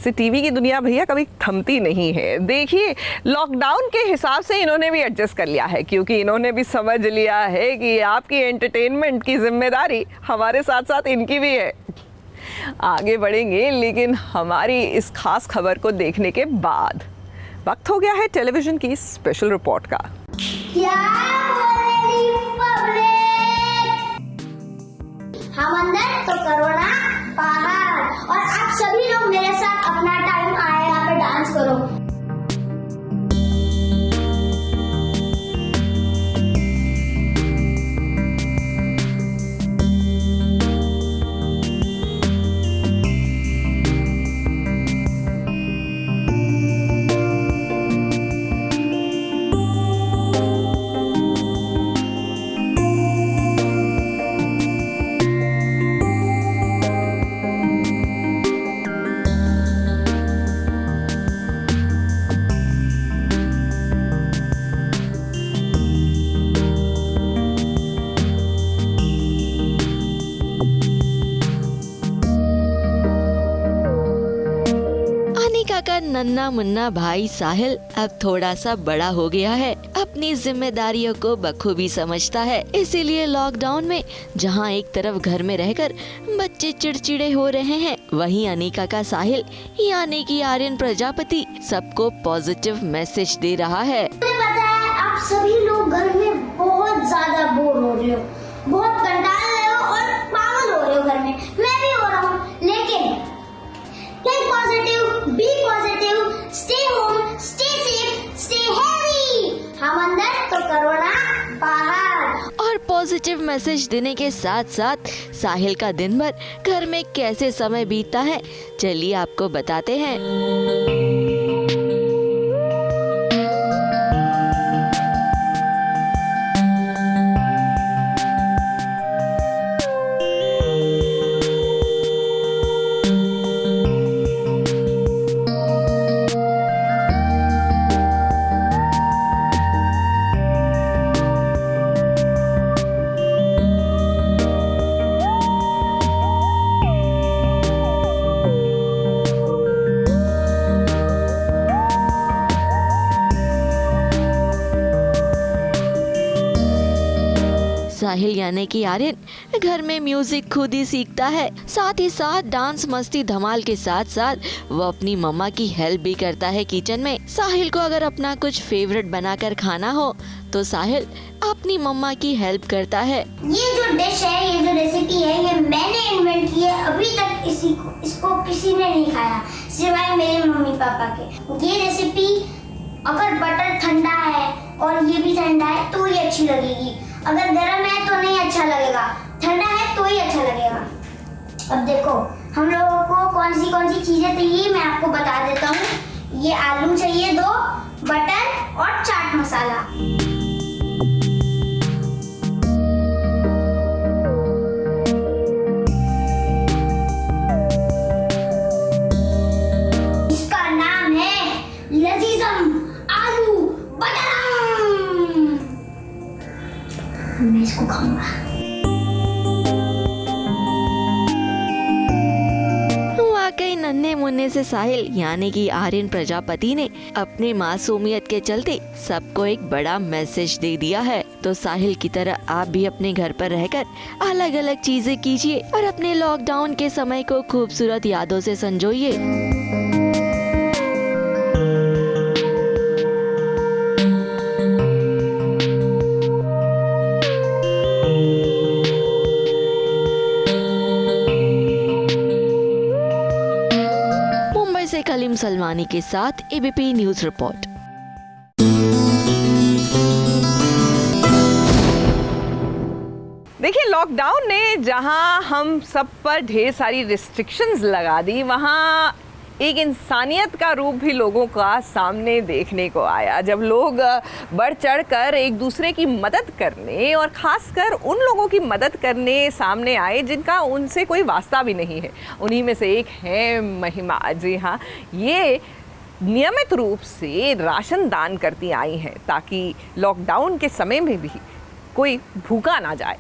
वैसे टीवी की दुनिया भैया कभी थमती नहीं है। देखिए लॉकडाउन के हिसाब से इन्होंने भी एडजस्ट कर लिया है, क्योंकि इन्होंने भी समझ लिया है कि आपकी एंटरटेनमेंट की जिम्मेदारी हमारे साथ साथ इनकी भी है। आगे बढ़ेंगे, लेकिन हमारी इस खास खबर को देखने के बाद वक्त हो गया है टेलीविजन की स्पेशल रिपोर्ट का। हम अंदर तो कोरोना बाहर, और आप सभी लोग मेरे साथ अपना टाइम आए यहाँ पे डांस करो। अनिका का नन्हा मुन्ना भाई साहिल अब थोड़ा सा बड़ा हो गया है, अपनी जिम्मेदारियों को बखूबी समझता है। इसीलिए लॉकडाउन में जहां एक तरफ घर में रहकर बच्चे चिड़चिड़े हो रहे हैं, वहीं अनिका का साहिल यानी कि आर्यन प्रजापति सबको पॉजिटिव मैसेज दे रहा है। मुझे पता है आप सभी लोग घर में बहुत ज्यादा बोर हो रहे हो, बहुत कंटाल रहे हो और पागल हो रहे हो घर में। मैं भी हो रहा हूँ, लेकिन think positive, be positive, stay home, stay safe, stay healthy। हम अंदर तो कोरोना बाहर। और पॉजिटिव मैसेज देने के साथ साथ साहिल का दिन भर घर में कैसे समय बीतता है, चलिए आपको बताते हैं। साहिल यानी कि आर्यन घर में म्यूजिक खुद ही सीखता है, साथ ही साथ डांस मस्ती धमाल के साथ साथ वो अपनी मम्मा की हेल्प भी करता है किचन में। साहिल को अगर अपना कुछ फेवरेट बनाकर खाना हो तो साहिल अपनी मम्मा की हेल्प करता है। ये जो डिश है, ये जो रेसिपी है, ये मैंने इन्वेंट की है। अभी तक इसको किसी ने नहीं खाया सिवाय मेरे मम्मी पापा के। ये रेसिपी अगर बटर ठंडा है और ये भी ठंडा है तो ये अच्छी लगेगी, अगर गर्म है तो नहीं अच्छा लगेगा, ठंडा है तो ही अच्छा लगेगा। अब देखो हम लोगों को कौन सी चीजें चाहिए, मैं आपको बता देता हूँ। ये आलू चाहिए 2, बटर और चाट मसाला। इसका नाम है लजीजम आलू बटर। मैं इसको खाऊंगा। वाकई नन्हे मुन्ने से साहिल यानी कि आर्यन प्रजापति ने अपनी मासूमियत के चलते सबको एक बड़ा मैसेज दे दिया है। तो साहिल की तरह आप भी अपने घर पर रहकर अलग अलग चीजें कीजिए और अपने लॉकडाउन के समय को खूबसूरत यादों से संजोइए। से कलीम सलमानी के साथ एबीपी न्यूज रिपोर्ट। देखिए लॉकडाउन ने जहां हम सब पर ढेर सारी रिस्ट्रिक्शंस लगा दी, वहां एक इंसानियत का रूप भी लोगों का सामने देखने को आया, जब लोग बढ़ चढ़ कर एक दूसरे की मदद करने और ख़ासकर उन लोगों की मदद करने सामने आए जिनका उनसे कोई वास्ता भी नहीं है। उन्हीं में से एक है महिमा। जी हाँ, ये नियमित रूप से राशन दान करती आई हैं ताकि लॉकडाउन के समय में भी कोई भूखा ना जाए।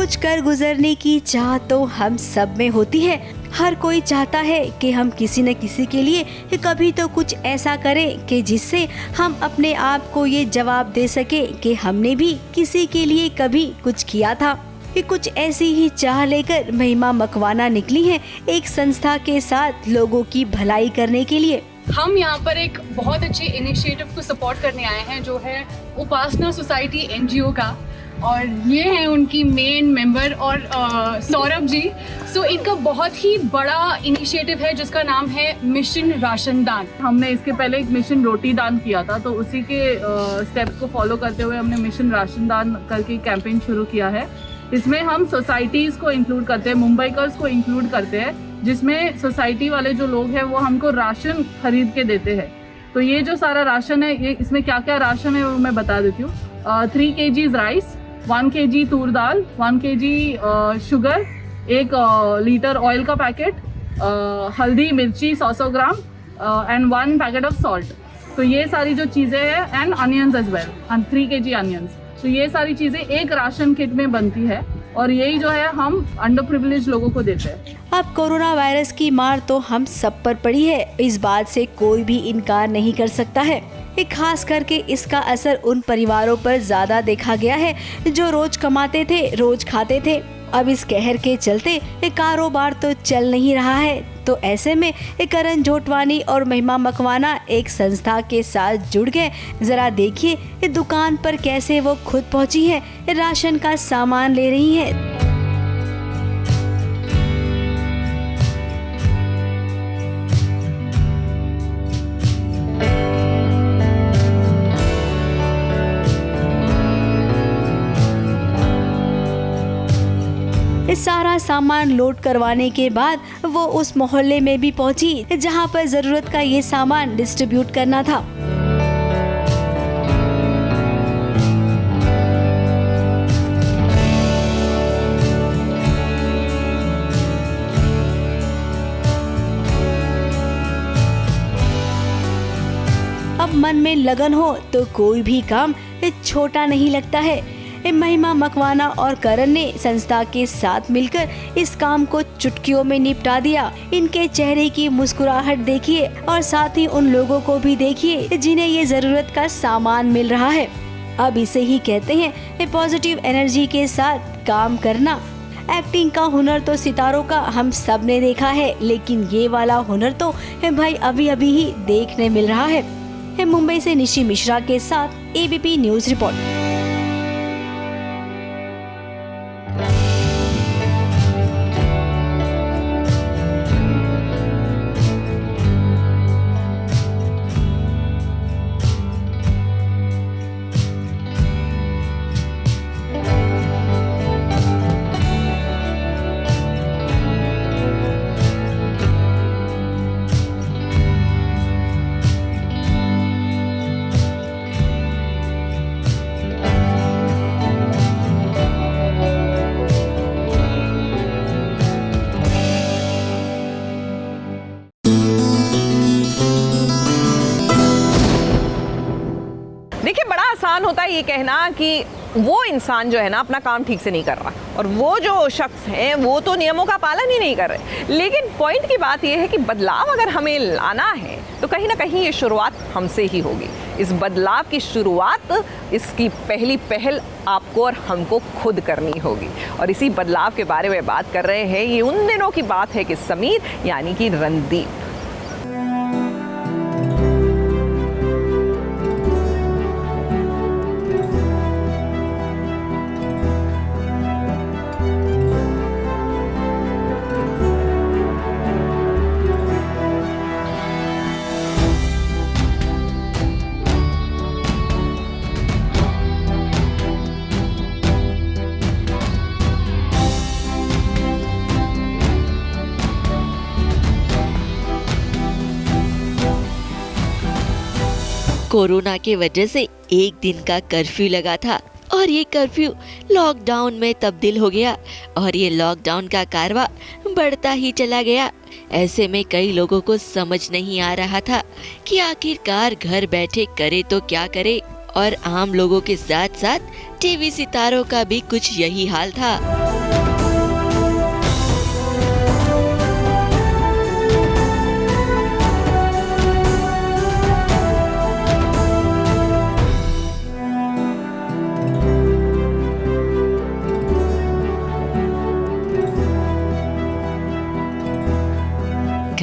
कुछ कर गुजरने की चाह तो हम सब में होती है। हर कोई चाहता है कि हम किसी न किसी के लिए कभी तो कुछ ऐसा करें कि जिससे हम अपने आप को ये जवाब दे सके कि हमने भी किसी के लिए कभी कुछ किया था। कुछ ऐसी ही चाह लेकर महिमा मकवाना निकली है एक संस्था के साथ लोगों की भलाई करने के लिए। हम यहाँ पर एक बहुत अच्छे इनिशिएटिव को सपोर्ट करने आए हैं जो है उपासना सोसाइटी एनजीओ का, और ये हैं उनकी मेन मेंबर और सौरभ जी। सो इनका बहुत ही बड़ा इनिशिएटिव है जिसका नाम है मिशन राशन दान। हमने इसके पहले एक मिशन रोटी दान किया था, तो उसी के स्टेप्स को फॉलो करते हुए हमने मिशन राशन दान करके कैंपेन शुरू किया है। इसमें हम सोसाइटीज़ को इंक्लूड करते हैं, मुंबईकर्स को इंक्लूड करते हैं, जिसमें सोसाइटी वाले जो लोग हैं वो हमको राशन खरीद के देते हैं। तो ये जो सारा राशन है, ये इसमें क्या क्या राशन है वो मैं बता देती हूँ। 3 kg राइस, 1 kg तूर दाल, 1 kg शुगर, 1 लीटर ऑयल का पैकेट, हल्दी मिर्ची 100 gram and 1 packet of salt. तो ये सारी जो चीज़ें हैं and onions as well, 3 kg onions. तो ये सारी चीज़ें एक राशन किट में बनती है और यही जो है हम अंडर प्रिविलेज लोगों को देते हैं। अब कोरोना वायरस की मार तो हम सब पर पड़ी है, इस बात से कोई भी इनकार नहीं कर सकता है। खास करके इसका असर उन परिवारों पर ज्यादा देखा गया है जो रोज कमाते थे, रोज खाते थे। अब इस कहर के चलते कारोबार तो चल नहीं रहा है। तो ऐसे में करण जोटवानी और महिमा मकवाना एक संस्था के साथ जुड़ गए। जरा देखिए दुकान पर कैसे वो खुद पहुंची है, राशन का सामान ले रही है। सारा सामान लोड करवाने के बाद वो उस मोहल्ले में भी पहुंची जहां पर जरूरत का ये सामान डिस्ट्रीब्यूट करना था। अब मन में लगन हो तो कोई भी काम छोटा नहीं लगता है। महिमा मकवाना और करण ने संस्था के साथ मिलकर इस काम को चुटकियों में निपटा दिया। इनके चेहरे की मुस्कुराहट देखिए और साथ ही उन लोगों को भी देखिए जिन्हें ये जरूरत का सामान मिल रहा है। अब इसे ही कहते हैं पॉजिटिव एनर्जी के साथ काम करना। एक्टिंग का हुनर तो सितारों का हम सब ने देखा है, लेकिन ये वाला हुनर तो भाई अभी अभी ही देखने मिल रहा है। मुंबई से निशी मिश्रा के साथ एबीपी न्यूज रिपोर्ट। देखिए, बड़ा आसान होता है ये कहना कि वो इंसान जो है ना अपना काम ठीक से नहीं कर रहा, और वो जो शख्स है वो तो नियमों का पालन ही नहीं कर रहे। लेकिन पॉइंट की बात ये है कि बदलाव अगर हमें लाना है तो कहीं ना कहीं ये शुरुआत हमसे ही होगी। इस बदलाव की शुरुआत, इसकी पहली पहल आपको और हमको खुद करनी होगी। और इसी बदलाव के बारे में बात कर रहे हैं। ये उन दिनों की बात है कि समीर यानी कि रणदीप कोरोना के वजह से एक दिन का कर्फ्यू लगा था और ये कर्फ्यू लॉकडाउन में तब्दील हो गया और ये लॉकडाउन का कारवा बढ़ता ही चला गया। ऐसे में कई लोगों को समझ नहीं आ रहा था कि आखिरकार घर बैठे करे तो क्या करे, और आम लोगों के साथ साथ टीवी सितारों का भी कुछ यही हाल था।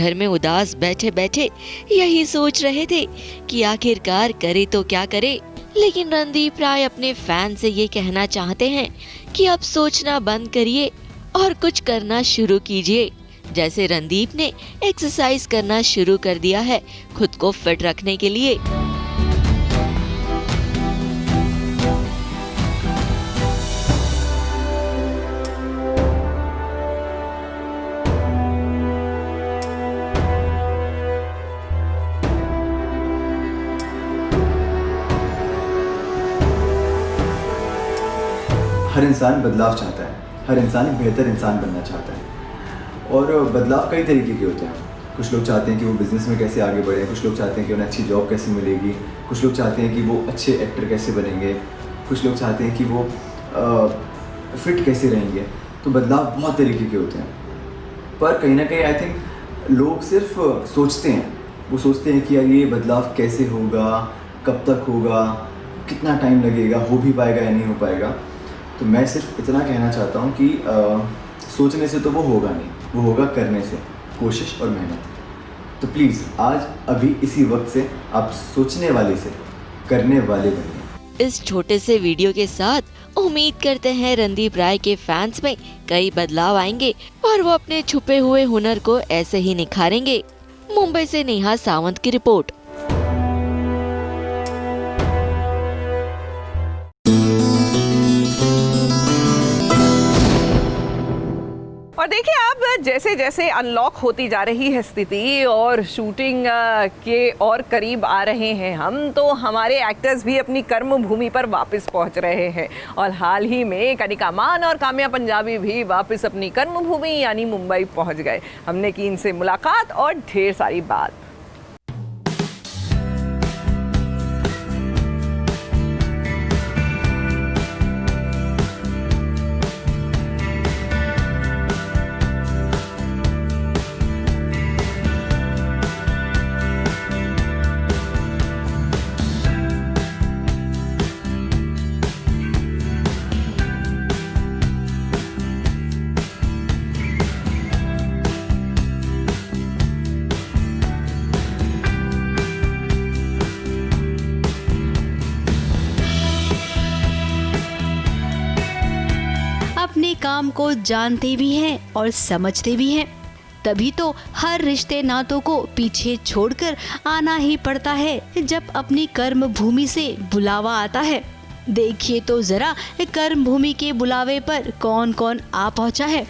घर में उदास बैठे बैठे यही सोच रहे थे कि आखिरकार करे तो क्या करे। लेकिन रणदीप राय अपने फैन से ये कहना चाहते हैं कि अब सोचना बंद करिए और कुछ करना शुरू कीजिए। जैसे रणदीप ने एक्सरसाइज करना शुरू कर दिया है खुद को फिट रखने के लिए। हर इंसान बदलाव चाहता है, हर इंसान एक बेहतर इंसान बनना चाहता है। और बदलाव कई तरीके के होते हैं। कुछ लोग चाहते हैं कि वो बिज़नेस में कैसे आगे बढ़े, कुछ लोग चाहते हैं कि उन्हें अच्छी जॉब कैसे मिलेगी, कुछ लोग चाहते हैं कि वो अच्छे एक्टर कैसे बनेंगे, कुछ लोग चाहते हैं कि वो फिट कैसे रहेंगे। तो बदलाव बहुत तरीके के होते हैं, पर कहीं ना कहीं आई थिंक लोग सिर्फ सोचते हैं। वो सोचते हैं कि यार ये बदलाव कैसे होगा, कब तक होगा, कितना टाइम लगेगा, हो भी पाएगा या नहीं हो पाएगा। तो मैं सिर्फ इतना कहना चाहता हूँ कि सोचने से तो वो होगा नहीं, वो होगा करने से, कोशिश और मेहनत। तो प्लीज़ आज अभी इसी वक्त से आप सोचने वाले से करने वाले बनिए। इस छोटे से वीडियो के साथ उम्मीद करते हैं रणदीप राय के फैंस में कई बदलाव आएंगे और वो अपने छुपे हुए हुनर को ऐसे ही निखारेंगे। मुंबई से नेहा सावंत की रिपोर्ट। और देखिए अब जैसे जैसे अनलॉक होती जा रही है स्थिति और शूटिंग के और करीब आ रहे हैं हम, तो हमारे एक्टर्स भी अपनी कर्म भूमि पर वापस पहुंच रहे हैं। और हाल ही में कनिका मान और काम्या पंजाबी भी वापस अपनी कर्म भूमि यानी मुंबई पहुंच गए। हमने की इनसे मुलाकात और ढेर सारी बात। अपने काम को जानते भी हैं और समझते भी हैं, तभी तो हर रिश्ते नातों को पीछे छोड़कर आना ही पड़ता है जब अपनी कर्म भूमि से बुलावा आता है। देखिए तो जरा कर्म भूमि के बुलावे पर कौन कौन आ पहुंचा है।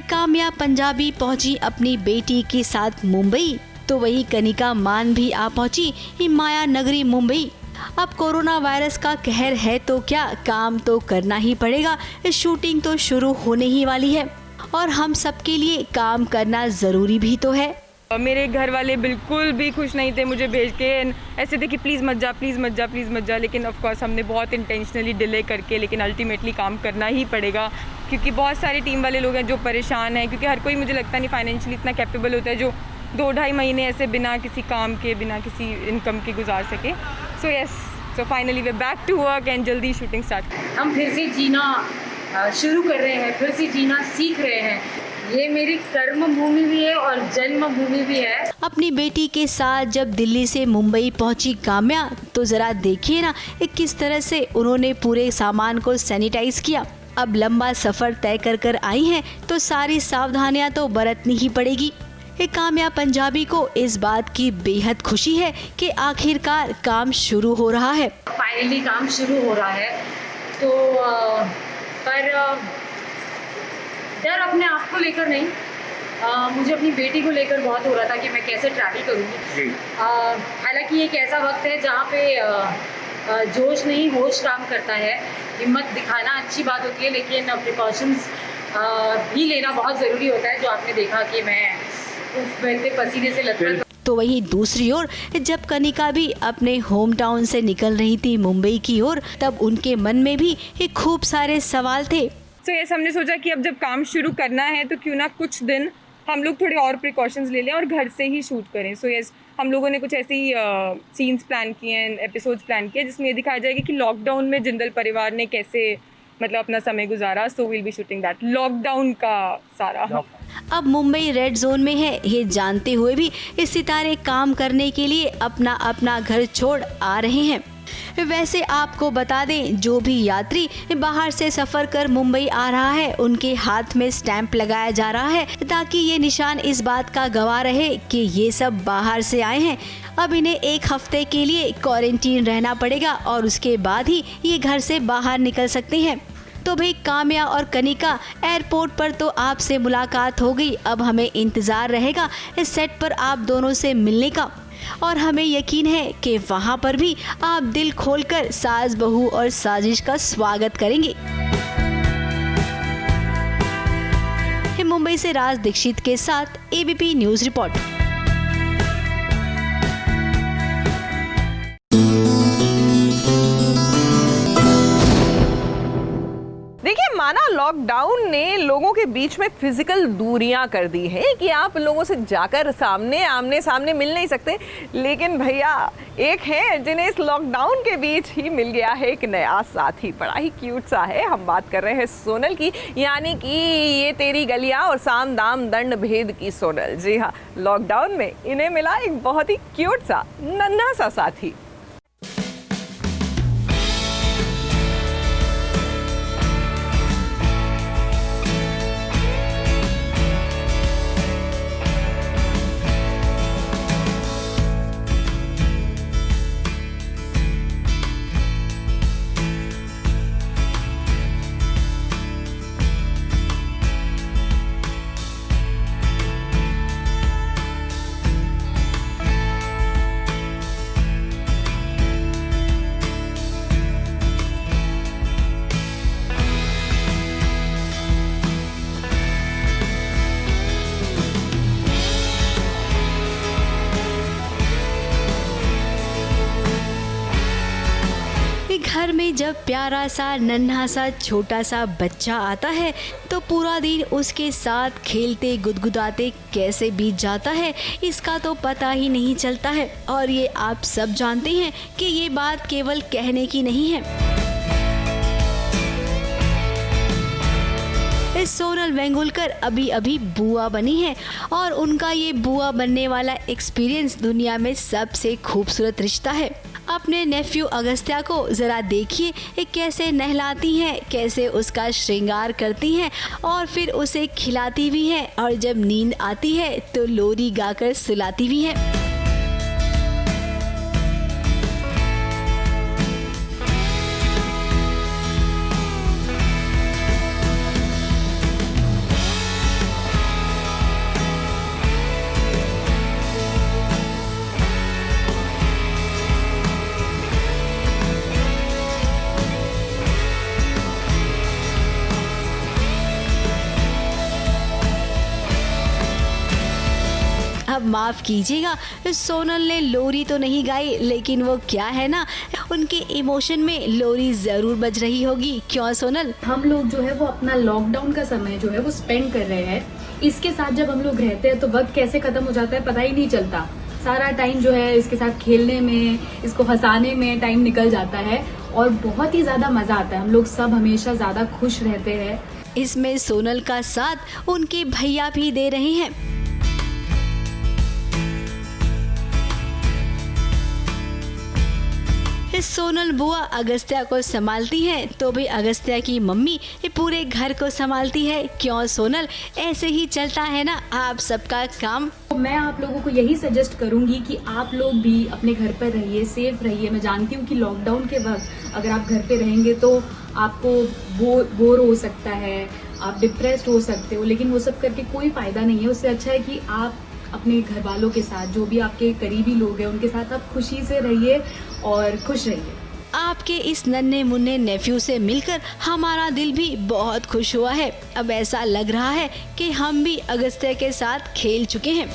काम्या पंजाबी पहुंची अपनी बेटी के साथ मुंबई, तो वही कनिका मान भी आ पहुंची माया नगरी मुंबई। अब कोरोना वायरस का कहर है तो क्या, काम तो करना ही पड़ेगा। शूटिंग तो शुरू होने ही वाली है और हम सबके लिए काम करना जरूरी भी तो है। मेरे घर वाले बिल्कुल भी खुश नहीं थे मुझे भेज के, ऐसे थे कि प्लीज़ मत जा, प्लीज़ मत जा, प्लीज़ मत जा। लेकिन ऑफ कोर्स हमने बहुत इंटेंशनली डिले करके, लेकिन अल्टीमेटली काम करना ही पड़ेगा क्योंकि बहुत सारे टीम वाले लोग हैं जो परेशान हैं। क्योंकि हर कोई मुझे लगता नहीं फाइनेंशियली इतना कैपेबल होता है जो 2-2.5 महीने ऐसे बिना किसी काम के, बिना किसी इनकम के गुजार सके। So yes, so finally we back to work and जल्दी शूटिंग स्टार्ट। हम फिर से जीना शुरू कर रहे हैं, फिर से जीना सीख रहे हैं। ये मेरी कर्म भूमि भी है और जन्म भूमि भी है। अपनी बेटी के साथ जब दिल्ली से मुंबई पहुंची काम्या, तो जरा देखिए ना किस तरह से उन्होंने पूरे सामान को सैनिटाइज किया। अब लंबा सफर तय कर आई हैं तो सारी सावधानियां तो बरतनी ही पड़ेगी। काम्या पंजाबी को इस बात की बेहद खुशी है कि आखिरकार काम शुरू हो रहा है। फाइनली काम शुरू हो रहा है, तो पर डर अपने आप को लेकर नहीं, मुझे अपनी बेटी को लेकर बहुत हो रहा था कि मैं कैसे ट्रैवल करूँगी। हालांकि एक ऐसा वक्त है जहाँ पे जोश नहीं होश काम करता है। हिम्मत दिखाना अच्छी बात होती है, लेकिन प्रिकॉशंस भी लेना बहुत ज़रूरी होता है। जो आपने देखा कि मैं बहते पसीने से लथपथ। तो वहीं दूसरी ओर जब कनिका भी अपने होम टाउन से निकल रही थी मुंबई की ओर, तब उनके मन में भी खूब सारे सवाल थे। तो यस, हमने सोचा कि अब जब काम शुरू करना है तो क्यों ना कुछ दिन हम लोग थोड़े और प्रिकॉशंस ले लें और घर से ही शूट करें। सो यस, हम लोगों ने कुछ ऐसी सीन्स प्लान किए हैं, एपिसोड्स प्लान किए जिसमें ये दिखाया जाएगा कि लॉकडाउन में जिंदल परिवार ने कैसे मतलब अपना समय गुजारा। So will be shooting that lockdown का सारा। अब मुंबई रेड जोन में है, ये जानते हुए भी इस सितारे काम करने के लिए अपना अपना घर छोड़ आ रहे हैं। वैसे आपको बता दें, जो भी यात्री बाहर से सफर कर मुंबई आ रहा है उनके हाथ में स्टैंप लगाया जा रहा है ताकि ये निशान इस बात का गवाह रहे कि ये सब बाहर से आए हैं। अब इन्हें 1 हफ्ते के लिए क्वारंटीन रहना पड़ेगा और उसके बाद ही ये घर से बाहर निकल सकते हैं। तो भाई काम्या और कनिका, एयरपोर्ट पर तो आपसे मुलाकात हो गई, अब हमें इंतजार रहेगा इस सेट पर आप दोनों से मिलने का। और हमें यकीन है कि वहाँ पर भी आप दिल खोलकर सास बहू और साजिश का स्वागत करेंगे। मुंबई से राज दीक्षित के साथ एबीपी न्यूज रिपोर्ट। देखिए, माना लॉकडाउन ने लोगों के बीच में फिजिकल दूरियां कर दी हैं कि आप लोगों से जाकर आमने सामने मिल नहीं सकते, लेकिन भैया एक है जिन्हें इस लॉकडाउन के बीच ही मिल गया है एक नया साथी। बड़ा ही क्यूट सा है। हम बात कर रहे हैं सोनल की, यानी कि ये तेरी गलियां और साम दाम दंड भेद की सोनल। जी हाँ, लॉकडाउन में इन्हें मिला एक बहुत ही क्यूट सा नन्हा सा साथी। घर में जब प्यारा सा नन्हा सा छोटा सा बच्चा आता है तो पूरा दिन उसके साथ खेलते गुदगुदाते कैसे बीत जाता है इसका तो पता ही नहीं चलता है। और ये आप सब जानते हैं कि ये बात केवल कहने की नहीं है। सोनल वेंगुलकर अभी अभी बुआ बनी है और उनका ये बुआ बनने वाला एक्सपीरियंस दुनिया में सबसे खूबसूरत रिश्ता है। अपने नेफ्यू अगस्त्या को जरा देखिए कैसे नहलाती हैं, कैसे उसका श्रृंगार करती हैं और फिर उसे खिलाती भी हैं और जब नींद आती है तो लोरी गाकर सुलाती भी हैं। अब माफ़ कीजिएगा, सोनल ने लोरी तो नहीं गाई, लेकिन वो क्या है ना, उनके इमोशन में लोरी ज़रूर बज रही होगी। क्यों सोनल? हम लोग जो है वो अपना लॉकडाउन का समय जो है वो स्पेंड कर रहे हैं। इसके साथ जब हम लोग रहते हैं तो वक्त कैसे ख़त्म हो जाता है पता ही नहीं चलता। सारा टाइम जो है इसके साथ खेलने में, इसको हंसाने में टाइम निकल जाता है और बहुत ही ज़्यादा मज़ा आता है। हम लोग सब हमेशा ज़्यादा खुश रहते हैं। इसमें सोनल का साथ उनके भैया भी दे रहे हैं। सोनल बुआ अगस्त्या को संभालती हैं तो भी अगस्त्या की मम्मी पूरे घर को संभालती है। क्यों सोनल? ऐसे ही चलता है ना आप सबका काम। मैं आप लोगों को यही सजेस्ट करूंगी कि आप लोग भी अपने घर पर रहिए, सेफ रहिए। मैं जानती हूँ कि लॉकडाउन के वक्त अगर आप घर पे रहेंगे तो आपको बोर हो सकता है, आप डिप्रेस्ड हो सकते हो, लेकिन वो सब करके कोई फायदा नहीं है। उससे अच्छा है कि आप अपने घर वालों के साथ, जो भी आपके करीबी लोग हैं उनके साथ आप खुशी से रहिए और खुश रहिए। आपके इस नन्हे मुन्ने नेफ्यू से मिलकर हमारा दिल भी बहुत खुश हुआ है। अब ऐसा लग रहा है कि हम भी अगस्त्या के साथ खेल चुके हैं।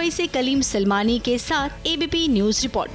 मुंबई से कलीम सलमानी के साथ एबीपी न्यूज रिपोर्ट।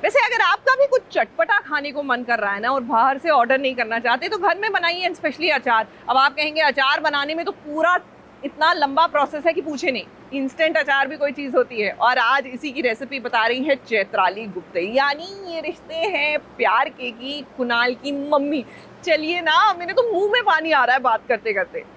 वैसे अगर आपका भी कुछ चटपटा खाने को मन कर रहा है ना और बाहर से ऑर्डर नहीं करना चाहते तो घर में बनाइए, एंड स्पेशली अचार। अब आप कहेंगे अचार बनाने में तो पूरा इतना लंबा प्रोसेस है कि पूछे नहीं, इंस्टेंट अचार भी कोई चीज़ होती है। और आज इसी की रेसिपी बता रही है चैत्राली गुप्ते, यानी ये रिश्ते हैं प्यार के की कुणाल की मम्मी। चलिए ना, मेरे तो मुंह में पानी आ रहा है बात करते करते।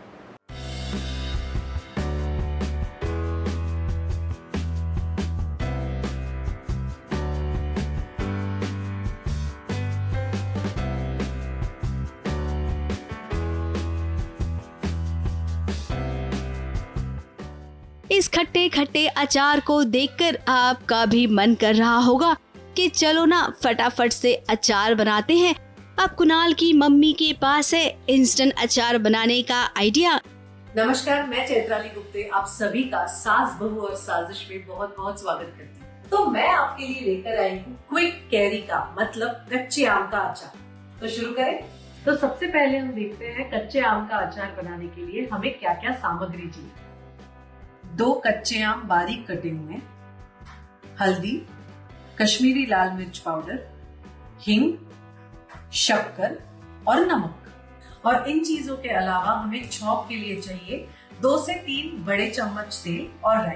इस खट्टे खट्टे अचार को देखकर आपका भी मन कर रहा होगा कि चलो ना फटाफट से अचार बनाते हैं। अब कुणाल की मम्मी के पास है इंस्टेंट अचार बनाने का आइडिया। नमस्कार, मैं चैत्राली गुप्ते आप सभी का सास बहू और साजिश में बहुत बहुत स्वागत करती हूँ। तो मैं आपके लिए लेकर आई हूँ क्विक कैरी का मतलब कच्चे आम का अचार। तो शुरू करें। तो सबसे पहले हम देखते हैं कच्चे आम का अचार बनाने के लिए हमें क्या क्या सामग्री चाहिए। 2 कच्चे आम बारीक कटे हुए, हल्दी, कश्मीरी लाल मिर्च पाउडर, हींग, शक्कर और नमक। और इन चीजों के अलावा हमें छौंक के लिए चाहिए 2 से 3 बड़े चम्मच तेल और राई।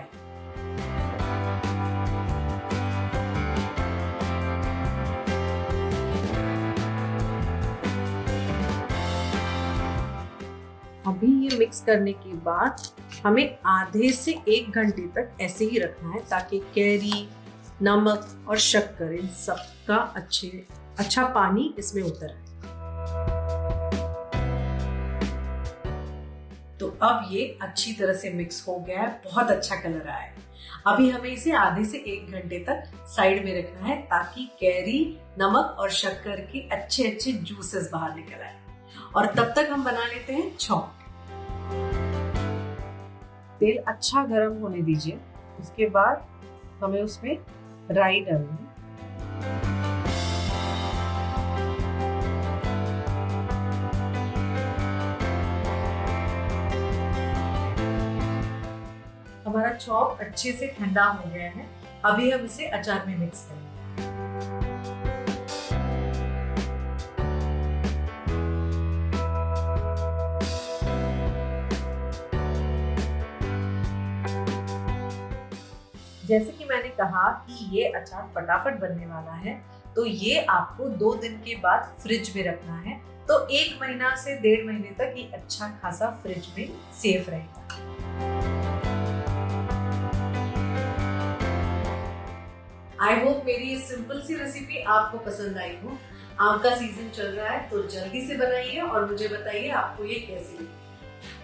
अभी ये मिक्स करने के बाद हमें आधे से 1 घंटे तक ऐसे ही रखना है ताकि कैरी, नमक और शक्कर इन सब का अच्छा पानी इसमें उतर आए। तो अब ये अच्छी तरह से मिक्स हो गया है, बहुत अच्छा कलर आया है। अभी हमें इसे आधे से 1 घंटे तक साइड में रखना है ताकि कैरी, नमक और शक्कर के अच्छे अच्छे जूसेस बाहर निकल आए। और तब तक हम बना लेते हैं छौंक। तेल अच्छा गर्म होने दीजिए, उसके बाद हमें उसमें राई डालनी है। हमारा छौंक अच्छे से ठंडा हो गया है, अभी हम इसे अचार में मिक्स करेंगे। जैसे कि मैंने कहा कि ये अचार फटाफट बनने वाला है, तो ये आपको 2 दिन के बाद फ्रिज में रखना है। तो 1 महीना से 1.5 महीने तक ये अच्छा खासा फ्रिज में सेफ रहेगा। आई होप मेरी ये सिंपल सी रेसिपी आपको पसंद आई हो। आम का सीजन चल रहा है तो जल्दी से बनाइए और मुझे बताइए आपको ये कैसी लगी।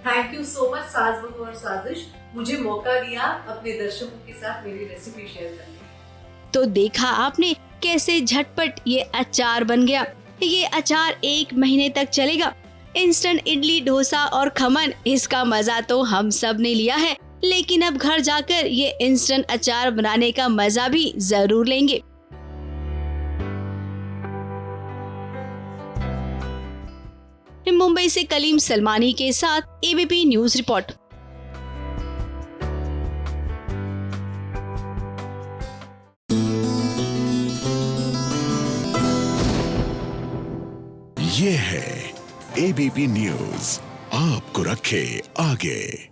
थैंक यू सो मच सास बहू और साजिश, मुझे मौका दिया अपने दर्शकों के साथ मेरी रेसिपी शेयर करने का। तो देखा आपने कैसे झटपट ये अचार बन गया। ये अचार 1 महीने तक चलेगा। इंस्टेंट इडली, डोसा और खमन, इसका मजा तो हम सब ने लिया है, लेकिन अब घर जाकर ये इंस्टेंट अचार बनाने का मजा भी जरूर लेंगे। मुंबई से कलीम सलमानी के साथ एबीपी न्यूज रिपोर्ट। ये है एबीपी न्यूज, आपको रखे आगे।